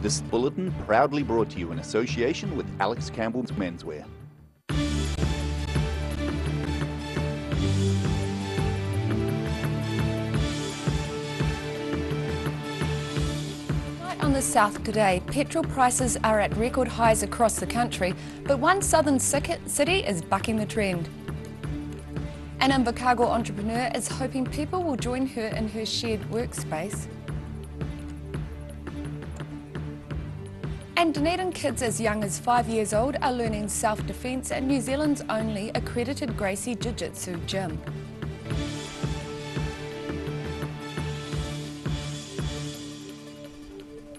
This bulletin proudly brought to you in association with Alex Campbell's Menswear. On the south today, petrol prices are at record highs across the country, but one southern city is bucking the trend. An Invercargill entrepreneur is hoping people will join her in her shared workspace. And Dunedin kids as young as 5 years old are learning self-defence at New Zealand's only accredited Gracie Jiu-Jitsu gym.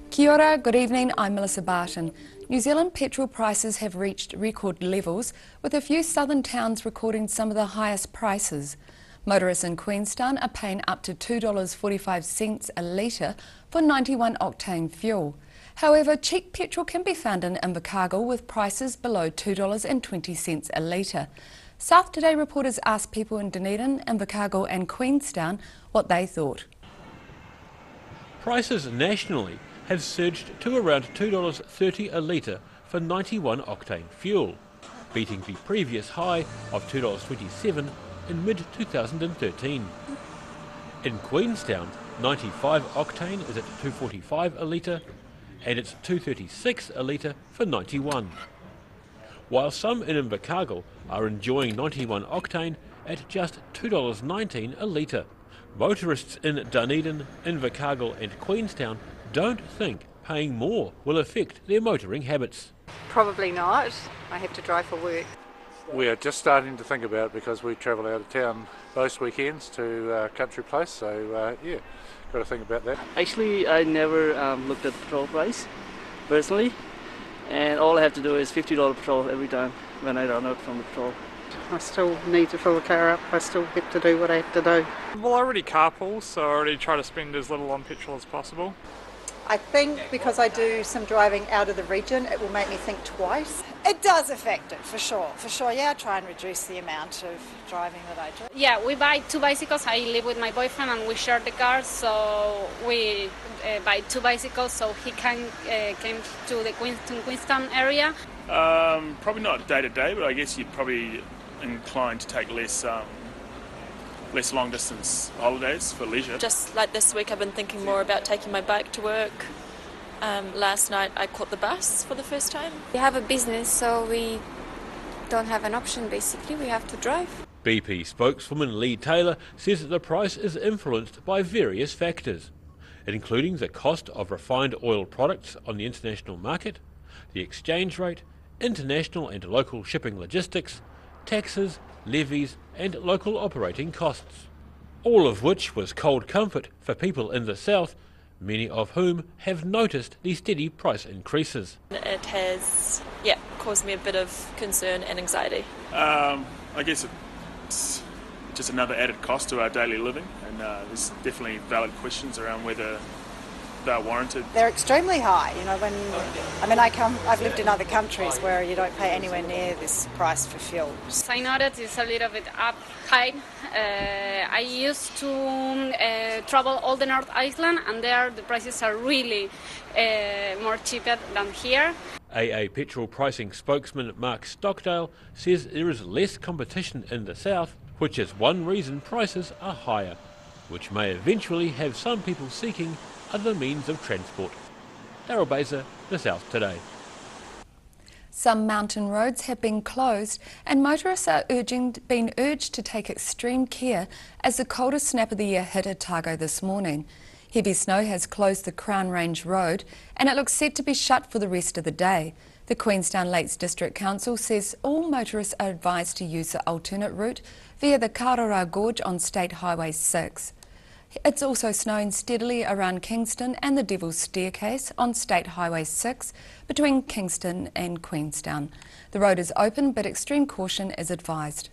Kia ora, good evening, I'm Melissa Barton. New Zealand petrol prices have reached record levels, with a few southern towns recording some of the highest prices. Motorists in Queenstown are paying up to $2.45 a litre for 91 octane fuel. However, cheap petrol can be found in Invercargill with prices below $2.20 a litre. South Today reporters asked people in Dunedin, Invercargill and Queenstown what they thought. Prices nationally have surged to around $2.30 a litre for 91 octane fuel, beating the previous high of $2.27 in mid-2013. In Queenstown, 95 octane is at $2.45 a litre and it's $2.36 a litre for 91. While some in Invercargill are enjoying 91 octane at just $2.19 a litre. Motorists in Dunedin, Invercargill and Queenstown don't think paying more will affect their motoring habits. Probably not. I have to drive for work. We are just starting to think about it because we travel out of town most weekends to Country Place, so yeah, got to think about that. Actually, I never looked at the petrol price personally, and all I have to do is $50 petrol every time when I run out from the petrol. I still need to fill the car up. I still get to do what I have to do. Well, I already carpool, so I already try to spend as little on petrol as possible. I think because I do some driving out of the region, it will make me think twice. It does affect it, for sure. Yeah, I try and reduce the amount of driving that I do. Yeah, we buy two bicycles. I live with my boyfriend and we share the car, so we buy two bicycles so he can come to the Queenstown area. Probably not day to day, but I guess you'd probably inclined to take less long distance holidays for leisure. Just like this week I've been thinking more about taking my bike to work. Last night I caught the bus for the first time. We have a business, so we don't have an option basically, we have to drive. BP spokeswoman Lee Taylor says that the price is influenced by various factors, including the cost of refined oil products on the international market, the exchange rate, international and local shipping logistics, taxes, levies and local operating costs, all of which was cold comfort for people in the south, many of whom have noticed the steady price increases. It has, caused me a bit of concern and anxiety. I guess it's just another added cost to our daily living, and there's definitely valid questions around whether they're warranted. They're extremely high, you know, I've lived in other countries where you don't pay anywhere near this price for fuel. I noticed it's a little bit up high. I used to travel all the North Island, and there the prices are really more cheaper than here. AA petrol pricing spokesman Mark Stockdale says there is less competition in the south, which is one reason prices are higher, which may eventually have some people seeking other means of transport. Daryl Baser, The South Today. Some mountain roads have been closed and motorists are being urged to take extreme care as the coldest snap of the year hit Otago this morning. Heavy snow has closed the Crown Range Road and it looks set to be shut for the rest of the day. The Queenstown Lakes District Council says all motorists are advised to use the alternate route via the Karora Gorge on State Highway 6. It's also snowing steadily around Kingston and the Devil's Staircase on State Highway 6 between Kingston and Queenstown. The road is open but extreme caution is advised.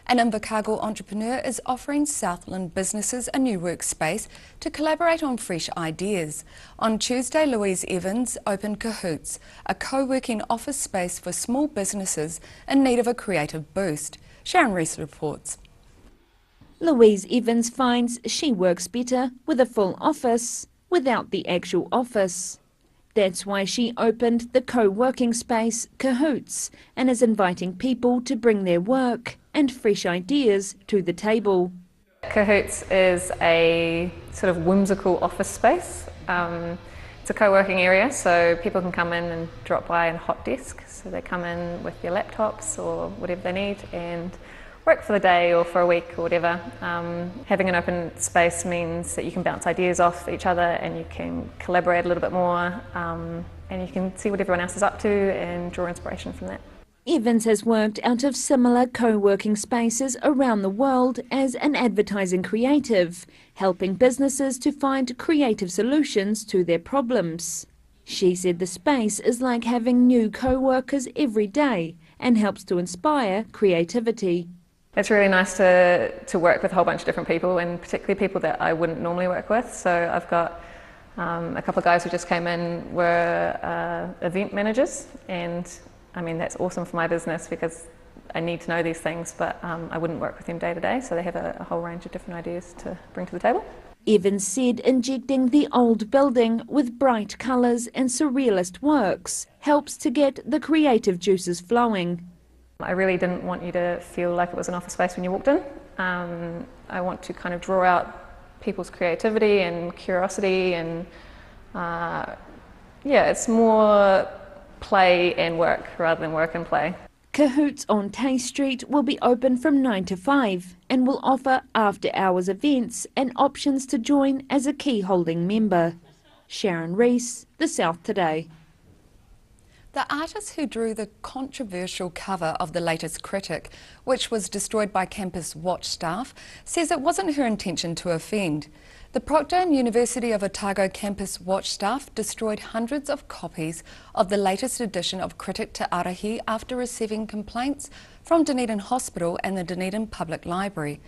An Invercargill entrepreneur is offering Southland businesses a new workspace to collaborate on fresh ideas. On Tuesday, Louise Evans opened Cahoots, a co-working office space for small businesses in need of a creative boost. Sharon Rees reports. Louise Evans finds she works better with a full office without the actual office. That's why she opened the co-working space Cahoots and is inviting people to bring their work and fresh ideas to the table. Cahoots is a sort of whimsical office space. It's a co-working area, so people can come in and drop by and hot desk. So they come in with their laptops or whatever they need and work for the day or for a week or whatever. Having an open space means that you can bounce ideas off each other and you can collaborate a little bit more, and you can see what everyone else is up to and draw inspiration from that. Evans has worked out of similar co-working spaces around the world as an advertising creative, helping businesses to find creative solutions to their problems. She said the space is like having new co-workers every day and helps to inspire creativity. It's really nice to work with a whole bunch of different people, and particularly people that I wouldn't normally work with. So I've got a couple of guys who just came in were event managers, and I mean that's awesome for my business because I need to know these things, but I wouldn't work with them day to day, so they have a whole range of different ideas to bring to the table. Evans said injecting the old building with bright colours and surrealist works helps to get the creative juices flowing. I really didn't want you to feel like it was an office space when you walked in. I want to kind of draw out people's creativity and curiosity, and yeah, it's more play and work rather than work and play. Cahoots on Tay Street will be open from 9 to 5 and will offer after-hours events and options to join as a key holding member. Sharon Rees, The South Today. The artist who drew the controversial cover of the latest Critic, which was destroyed by Campus Watch staff, says it wasn't her intention to offend. The Proctor and University of Otago Campus Watch staff destroyed hundreds of copies of the latest edition of Critic Te Arahi after receiving complaints from Dunedin Hospital and the Dunedin Public Library.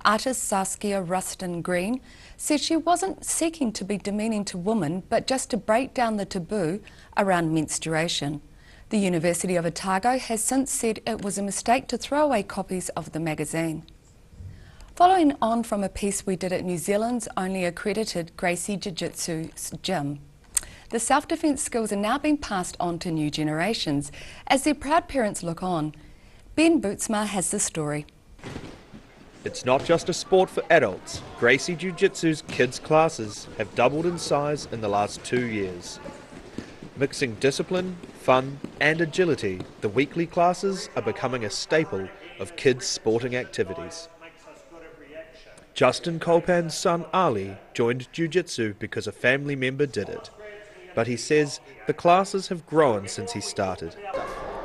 Artist Saskia Rustin Green said she wasn't seeking to be demeaning to women, but just to break down the taboo around menstruation. The University of Otago has since said it was a mistake to throw away copies of the magazine. Following on from a piece we did at New Zealand's only accredited Gracie Jiu-Jitsu's gym, the self-defence skills are now being passed on to new generations as their proud parents look on. Ben Bootsma has the story. It's not just a sport for adults. Gracie Jiu-Jitsu's kids' classes have doubled in size in the last 2 years. Mixing discipline, fun and agility, the weekly classes are becoming a staple of kids' sporting activities. Justin Kolpan's son Ali joined Jiu-Jitsu because a family member did it. But he says the classes have grown since he started.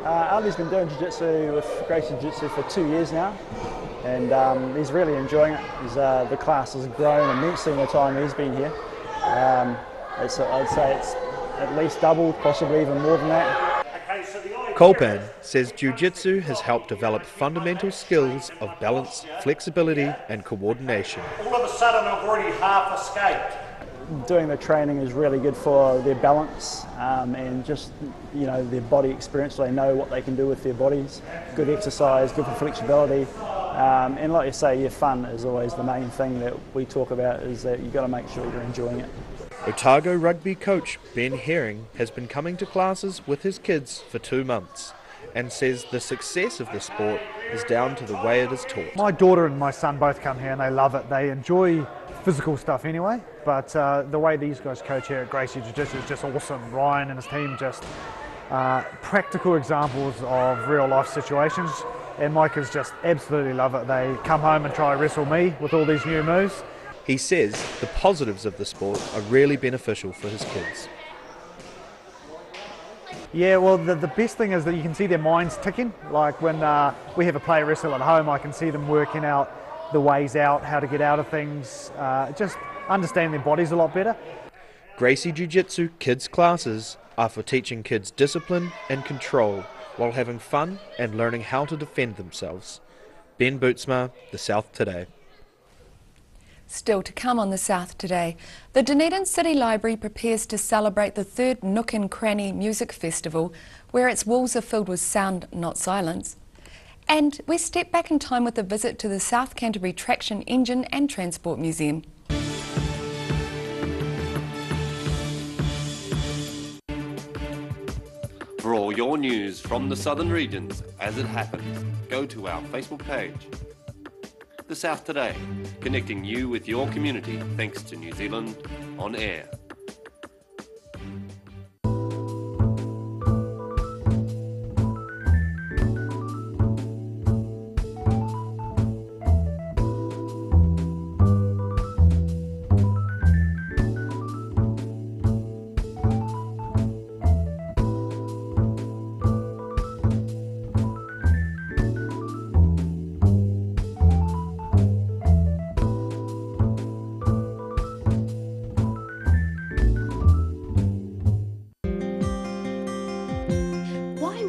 Ali's been doing Jiu-Jitsu with Gracie Jiu-Jitsu for 2 years now, and he's really enjoying it. The class has grown immensely in the time he's been here. I'd say it's at least doubled, possibly even more than that. Kolpan says Jiu-Jitsu has helped develop fundamental skills of balance, flexibility and coordination. All of a sudden I've already half escaped. Doing the training is really good for their balance and just their body experience, so they know what they can do with their bodies. Good exercise, good for flexibility, and like you say, your fun is always the main thing that we talk about, is that you've got to make sure you're enjoying it. Otago rugby coach Ben Herring has been coming to classes with his kids for 2 months and says the success of the sport is down to the way it is taught. My daughter and my son both come here and they love it. They enjoy physical stuff anyway, but the way these guys coach here at Gracie Jiu-Jitsu is just awesome. Ryan and his team just practical examples of real life situations, and Micah's just absolutely love it. They come home and try to wrestle me with all these new moves. He says the positives of the sport are really beneficial for his kids. Yeah, well, the best thing is that you can see their minds ticking. Like when we have a player wrestle at home, I can see them working out the ways out, how to get out of things, just understand their bodies a lot better. Gracie Jiu-Jitsu kids classes are for teaching kids discipline and control while having fun and learning how to defend themselves. Ben Bootsma, The South Today. Still to come on The South Today, the Dunedin City Library prepares to celebrate the 3rd Nook and Cranny Music Festival, where its walls are filled with sound, not silence. And we step back in time with a visit to the South Canterbury Traction Engine and Transport Museum. For all your news from the southern regions as it happens, go to our Facebook page. The South Today, connecting you with your community thanks to New Zealand On Air.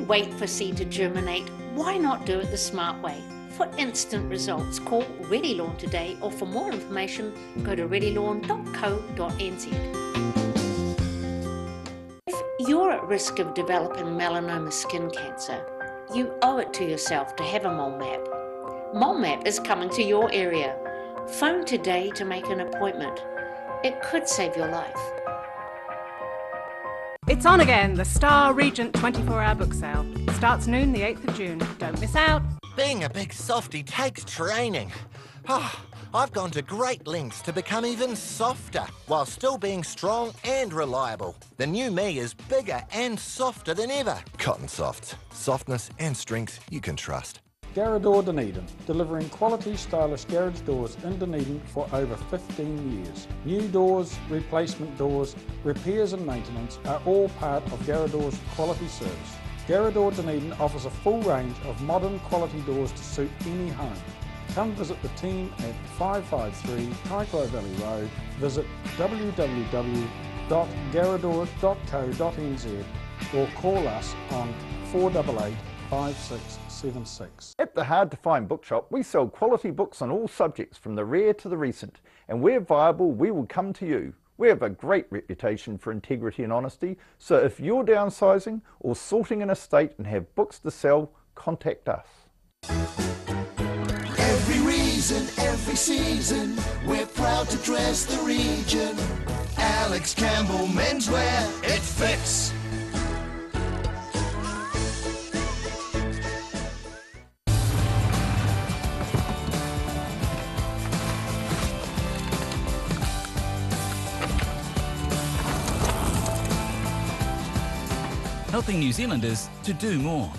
Wait for seed to germinate. Why not do it the smart way? For instant results, call Ready Lawn today, or for more information, go to readylawn.co.nz. If you're at risk of developing melanoma skin cancer, you owe it to yourself to have a mole map. Mole map is coming to your area. Phone today to make an appointment. It could save your life. It's on again, the Star Regent 24-hour book sale. Starts noon the 8th of June. Don't miss out. Being a big softie takes training. I've gone to great lengths to become even softer, while still being strong and reliable. The new me is bigger and softer than ever. Cotton Soft. Softness and strength you can trust. Garrador Dunedin, delivering quality stylish garage doors in Dunedin for over 15 years. New doors, replacement doors, repairs and maintenance are all part of Garrador's quality service. Garrador Dunedin offers a full range of modern quality doors to suit any home. Come visit the team at 553 Kaikoai Valley Road. Visit www.garrador.co.nz or call us on 488 5676. At the Hard to Find Bookshop, we sell quality books on all subjects from the rare to the recent, and where viable, we will come to you. We have a great reputation for integrity and honesty, so if you're downsizing or sorting an estate and have books to sell, contact us. Every reason, every season, we're proud to dress the region. Alex Campbell Menswear, it fits. Helping New Zealanders to do more.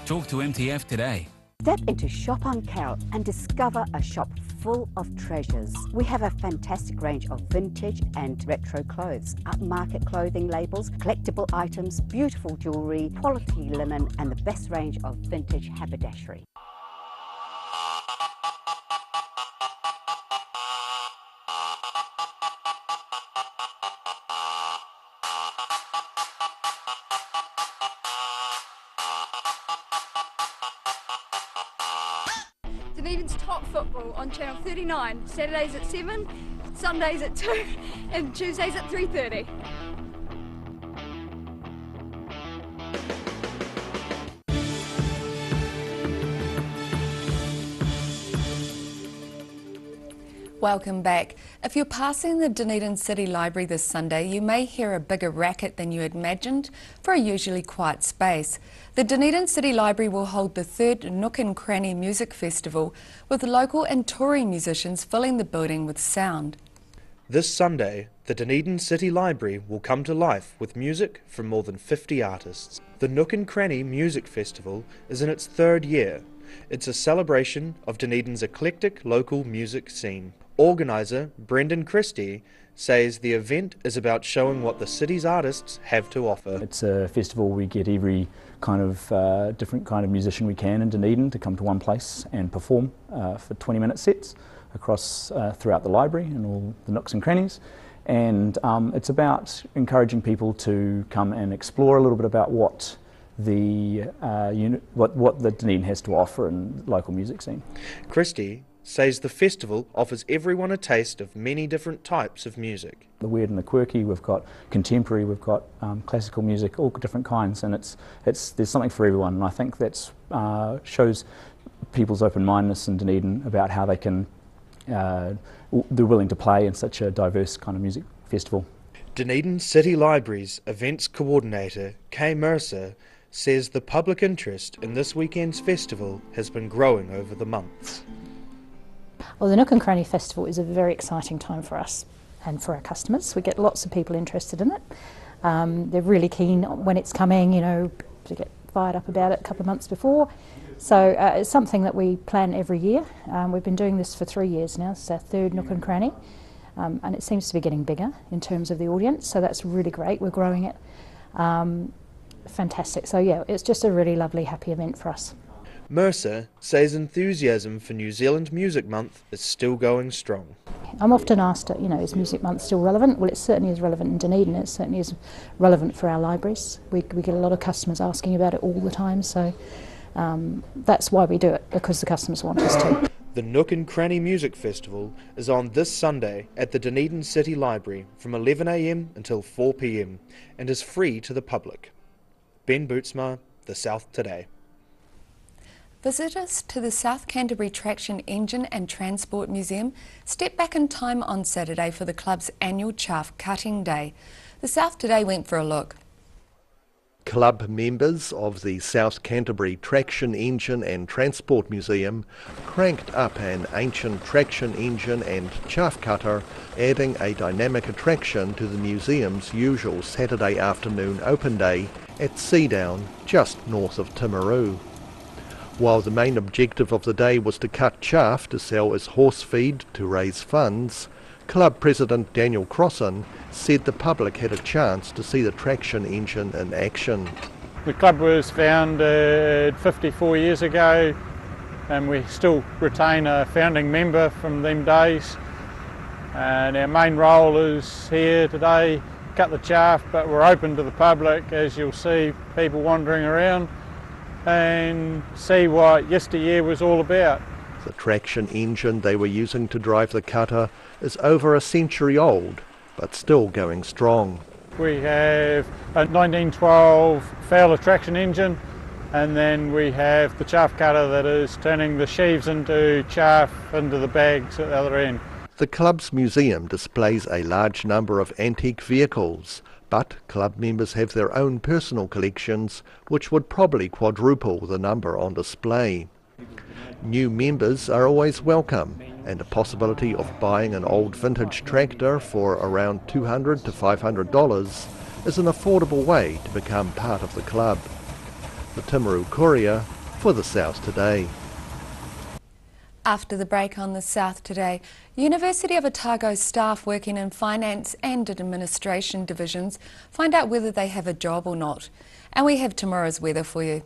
Talk to MTF today. Step into Shop on Carol and discover a shop full of treasures. We have a fantastic range of vintage and retro clothes, upmarket clothing labels, collectible items, beautiful jewellery, quality linen and the best range of vintage haberdashery. Dunedin's top football on Channel 39, Saturdays at 7, Sundays at 2 and Tuesdays at 3:30. Welcome back. If you're passing the Dunedin City Library this Sunday, you may hear a bigger racket than you had imagined for a usually quiet space. The Dunedin City Library will hold the third Nook and Cranny Music Festival, with local and touring musicians filling the building with sound. This Sunday, the Dunedin City Library will come to life with music from more than 50 artists. The Nook and Cranny Music Festival is in its third year. It's a celebration of Dunedin's eclectic local music scene. Organiser Brendan Christie says the event is about showing what the city's artists have to offer. It's a festival we get every kind of different kind of musician we can in Dunedin to come to one place and perform for 20-minute sets across throughout the library and all the nooks and crannies. And it's about encouraging people to come and explore a little bit about what the what the Dunedin has to offer in the local music scene. Christie says the festival offers everyone a taste of many different types of music. The weird and the quirky, we've got contemporary, we've got classical music, all different kinds, and there's something for everyone. And I think that shows people's open-mindedness in Dunedin about how they can they're willing to play in such a diverse kind of music festival. Dunedin City Library's events coordinator Kay Mercer says the public interest in this weekend's festival has been growing over the months. Well, the Nook and Cranny Festival is a very exciting time for us and for our customers. We get lots of people interested in it. They're really keen when it's coming, you know, to get fired up about it a couple of months before. So it's something that we plan every year. We've been doing this for 3 years now. It's our third Nook and Cranny, and it seems to be getting bigger in terms of the audience, so that's really great. We're growing it. Fantastic. So yeah, it's just a really lovely, happy event for us. Mercer says enthusiasm for New Zealand Music Month is still going strong. I'm often asked, you know, is Music Month still relevant? Well, it certainly is relevant in Dunedin. It certainly is relevant for our libraries. We get a lot of customers asking about it all the time, so that's why we do it, because the customers want us to. The Nook and Cranny Music Festival is on this Sunday at the Dunedin City Library from 11 a.m. until 4 p.m. and is free to the public. Ben Bootsma, The South Today. Visitors to the South Canterbury Traction Engine and Transport Museum step back in time on Saturday for the club's annual chaff cutting day. The South Today went for a look. Club members of the South Canterbury Traction Engine and Transport Museum cranked up an ancient traction engine and chaff cutter, adding a dynamic attraction to the museum's usual Saturday afternoon open day at Seadown, just north of Timaru. While the main objective of the day was to cut chaff to sell as horse feed to raise funds, Club President Daniel Crossan said the public had a chance to see the traction engine in action. The club was founded 54 years ago, and we still retain a founding member from them days. And our main role is here today, cut the chaff, but we're open to the public, as you'll see people wandering around and see what yesteryear was all about. The traction engine they were using to drive the cutter is over a century old, but still going strong. We have a 1912 Fowler traction engine, and then we have the chaff cutter that is turning the sheaves into chaff into the bags at the other end. The club's museum displays a large number of antique vehicles, but club members have their own personal collections, which would probably quadruple the number on display. New members are always welcome, and the possibility of buying an old vintage tractor for around $200 to $500 is an affordable way to become part of the club. The Timaru Courier for the South Today. After the break on the South Today, University of Otago staff working in finance and administration divisions find out whether they have a job or not. And we have tomorrow's weather for you.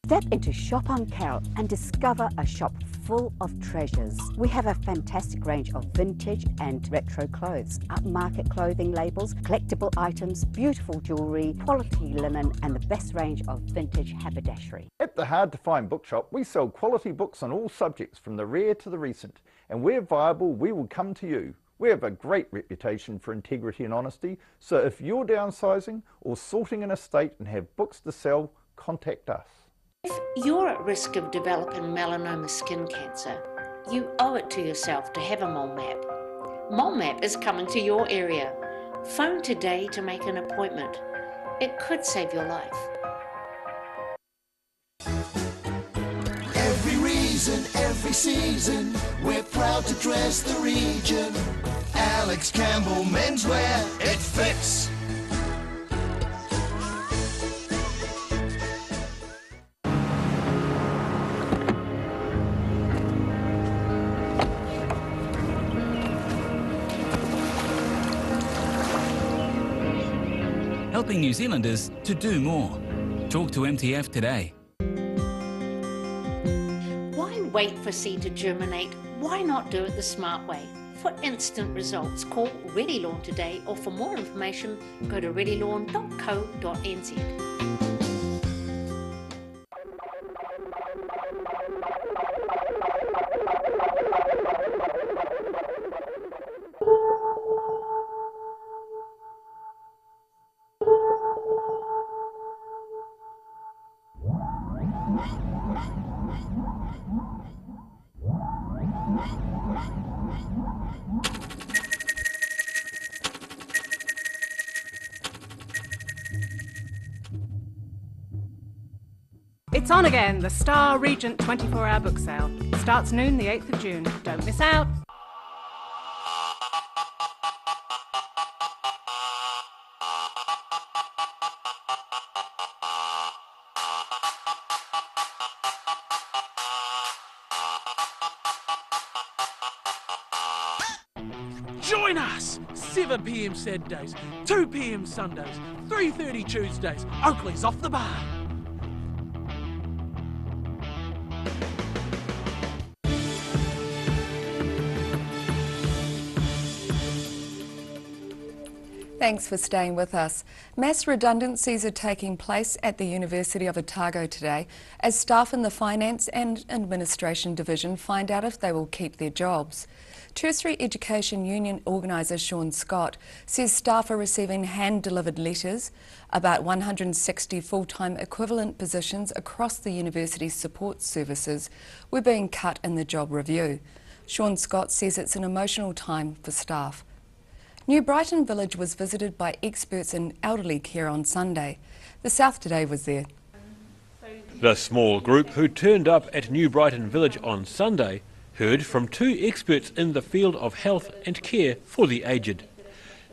Step into Shop on Carol and discover a shop full of treasures. We have a fantastic range of vintage and retro clothes, upmarket clothing labels, collectible items, beautiful jewellery, quality linen and the best range of vintage haberdashery. At the Hard to Find Bookshop, we sell quality books on all subjects from the rare to the recent, and where viable, we will come to you. We have a great reputation for integrity and honesty, so if you're downsizing or sorting an estate and have books to sell, contact us. If you're at risk of developing melanoma skin cancer, you owe it to yourself to have a mole map. Mole map is coming to your area. Phone today to make an appointment. It could save your life. Every reason, every season, we're proud to dress the region. Alex Campbell Menswear, it fits. Helping New Zealanders to do more. Talk to MTF today. Why wait for seed to germinate? Why not do it the smart way? For instant results, call Ready Lawn today, or for more information, go to readylawn.co.nz. It's on again, the Star Regent 24-hour book sale. Starts noon the 8th of June. Don't miss out. Join us! 7 p.m. Saturdays, 2 p.m. Sundays, 3:30 Tuesdays. Oakley's off the bar. Thanks for staying with us. Mass redundancies are taking place at the University of Otago today as staff in the Finance and Administration Division find out if they will keep their jobs. Tertiary Education Union organiser Sean Scott says staff are receiving hand-delivered letters about 160 full-time equivalent positions across the university's support services were being cut in the job review. Sean Scott says it's an emotional time for staff. New Brighton Village was visited by experts in elderly care on Sunday. The South Today was there. The small group who turned up at New Brighton Village on Sunday heard from 2 experts in the field of health and care for the aged.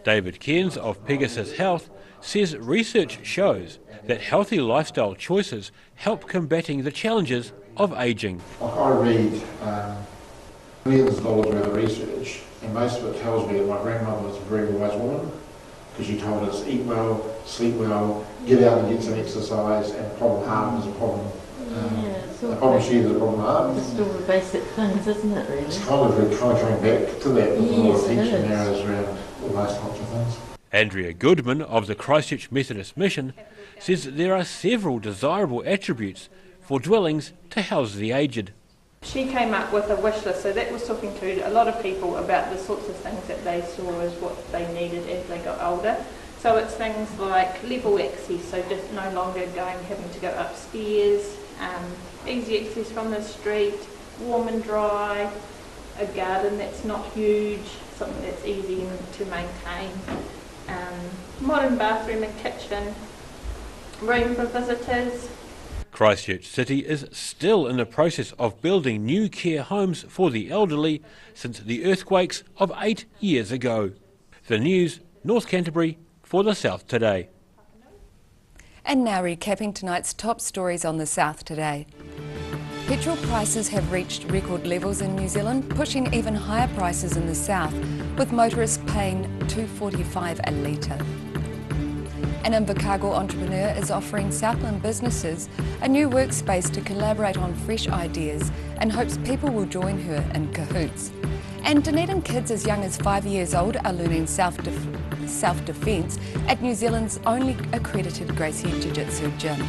David Cairns of Pegasus Health says research shows that healthy lifestyle choices help combating the challenges of ageing. I read millions of dollars worth of research, and most of it tells me that my grandmother was a very wise woman, because she told us eat well, sleep well, get out and get some exercise, and problem heart is a problem. The problem she is a problem heart. Just all the basic things, isn't it, really? It's kind of trying back to that with a lot of teaching narrows around all those types of things. Andrea Goodman of the Christchurch Methodist Mission says that there are several desirable attributes for dwellings to house the aged. She came up with a wish list, so that was talking to a lot of people about the sorts of things that they saw as what they needed as they got older. So it's things like level access, so just no longer having to go upstairs, easy access from the street, warm and dry, a garden that's not huge, something that's easy to maintain, modern bathroom and kitchen, room for visitors. Christchurch City is still in the process of building new care homes for the elderly since the earthquakes of 8 years ago. The News, North Canterbury, for the South Today. And now recapping tonight's top stories on the South Today. Petrol prices have reached record levels in New Zealand, pushing even higher prices in the south, with motorists paying $2.45 a litre. An Invercargill entrepreneur is offering Southland businesses a new workspace to collaborate on fresh ideas and hopes people will join her in cahoots. And Dunedin kids as young as 5 years old are learning self-defence at New Zealand's only accredited Gracie Jiu-Jitsu gym.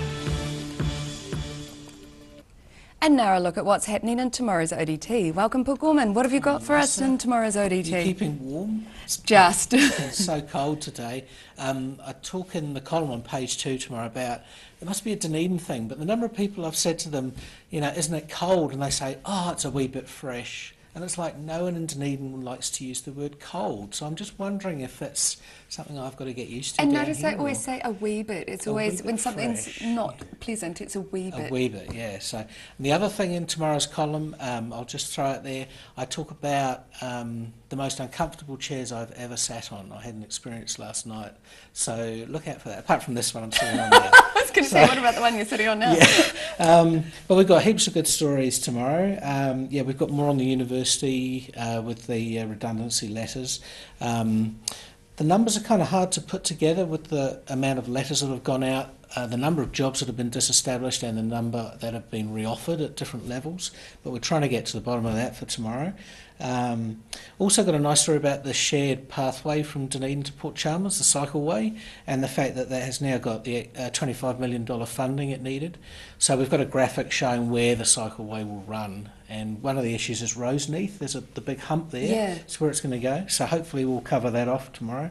And now a look at what's happening in tomorrow's ODT. Welcome, Paul Gorman. What have you got for us in tomorrow's ODT? You're keeping warm? Just. It's so cold today. I talk in the column on page 2 tomorrow about it must be a Dunedin thing, but the number of people I've said to them, you know, isn't it cold? And they say, oh, it's a wee bit fresh. And it's like no one in Dunedin likes to use the word cold. So I'm just wondering if that's something I've got to get used to. And notice I always say a wee bit. It's always, when something's fresh. not pleasant, it's a wee bit. A wee bit, yeah. So and the other thing in tomorrow's column, I'll just throw it there. I talk about the most uncomfortable chairs I've ever sat on. I had an experience last night. So look out for that. Apart from this one I'm sitting on there. I was going to say, what about the one you're sitting on now? Yeah. But we've got heaps of good stories tomorrow. Yeah, we've got more on the university with the redundancy letters. The numbers are kind of hard to put together with the amount of letters that have gone out, the number of jobs that have been disestablished and the number that have been reoffered at different levels, but we're trying to get to the bottom of that for tomorrow. Also got a nice story about the shared pathway from Dunedin to Port Chalmers, the cycleway, and the fact that that has now got the $25 million funding it needed. So we've got a graphic showing where the cycleway will run, and one of the issues is Roseneath. There's the big hump there. Yeah. It's where it's going to go. So hopefully we'll cover that off tomorrow.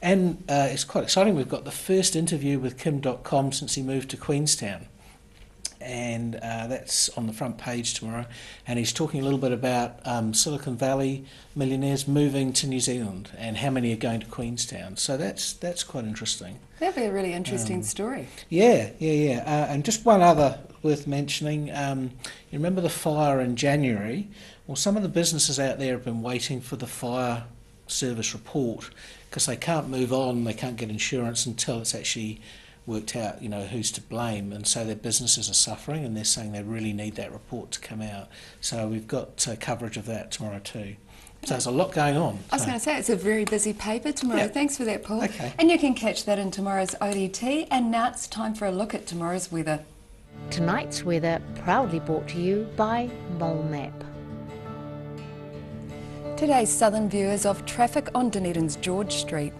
And it's quite exciting. We've got the first interview with Kim.com since he moved to Queenstown. and that's on the front page tomorrow, and he's talking a little bit about Silicon Valley millionaires moving to New Zealand and how many are going to Queenstown. So that's quite interesting. That'd be a really interesting story. Yeah. And just one other worth mentioning, you remember the fire in January? Well, some of the businesses out there have been waiting for the fire service report because they can't move on, they can't get insurance until it's actually worked out, who's to blame, and so their businesses are suffering, and they're saying they really need that report to come out. So we've got coverage of that tomorrow too. So there's a lot going on. I was going to say, it's a very busy paper tomorrow. Yeah. Thanks for that, Paul. Okay. And you can catch that in tomorrow's ODT, and now it's time for a look at tomorrow's weather. Tonight's weather proudly brought to you by Mole Map. Today's southern view is of traffic on Dunedin's George Street.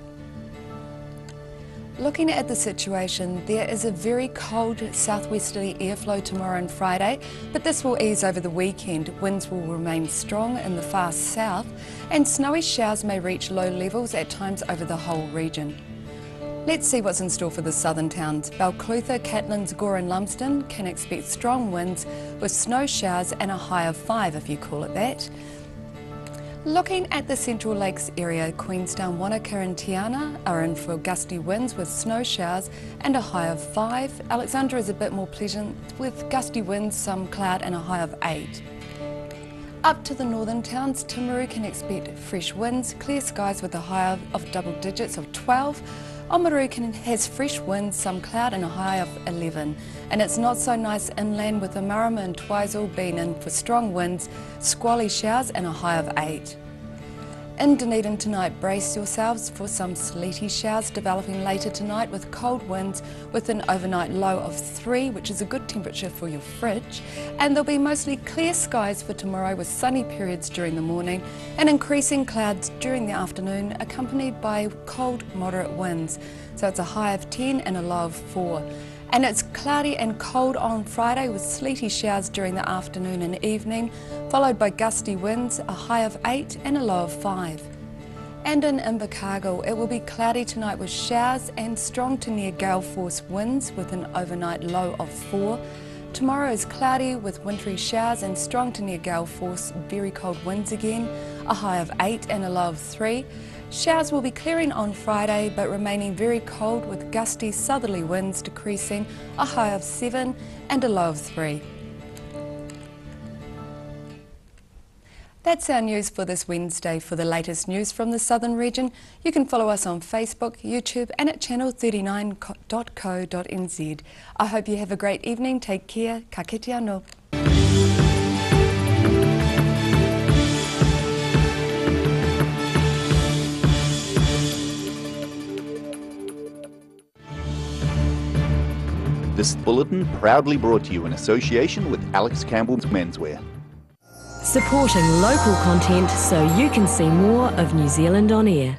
Looking at the situation, there is a very cold southwesterly airflow tomorrow and Friday, but this will ease over the weekend. Winds will remain strong in the far south, and snowy showers may reach low levels at times over the whole region. Let's see what's in store for the southern towns. Balclutha, Catlins, Gore and Lumsden can expect strong winds with snow showers and a high of 5 if you call it that. Looking at the Central Lakes area, Queenstown, Wanaka and Tiana are in for gusty winds with snow showers and a high of 5. Alexandra is a bit more pleasant with gusty winds, some cloud and a high of 8. Up to the northern towns, Timaru can expect fresh winds, clear skies with a high of double digits of 12. Oamaru has fresh winds, some cloud and a high of 11. And it's not so nice inland with the Marama and Twizel being in for strong winds, squally showers and a high of 8. In Dunedin tonight, brace yourselves for some sleety showers developing later tonight with cold winds with an overnight low of 3, which is a good temperature for your fridge. And there'll be mostly clear skies for tomorrow with sunny periods during the morning and increasing clouds during the afternoon accompanied by cold moderate winds. So it's a high of 10 and a low of 4. And it's cloudy and cold on Friday with sleety showers during the afternoon and evening, followed by gusty winds, a high of 8 and a low of 5. And in Invercargill, it will be cloudy tonight with showers and strong to near gale force winds with an overnight low of 4. Tomorrow is cloudy with wintry showers and strong to near gale force, very cold winds again, a high of 8 and a low of 3. Showers will be clearing on Friday but remaining very cold with gusty southerly winds decreasing, a high of 7 and a low of 3. That's our news for this Wednesday. For the latest news from the southern region, you can follow us on Facebook, YouTube and at channel39.co.nz. I hope you have a great evening. Take care. Ka kite anō. This bulletin proudly brought to you in association with Alex Campbell's Menswear. Supporting local content so you can see more of New Zealand on air.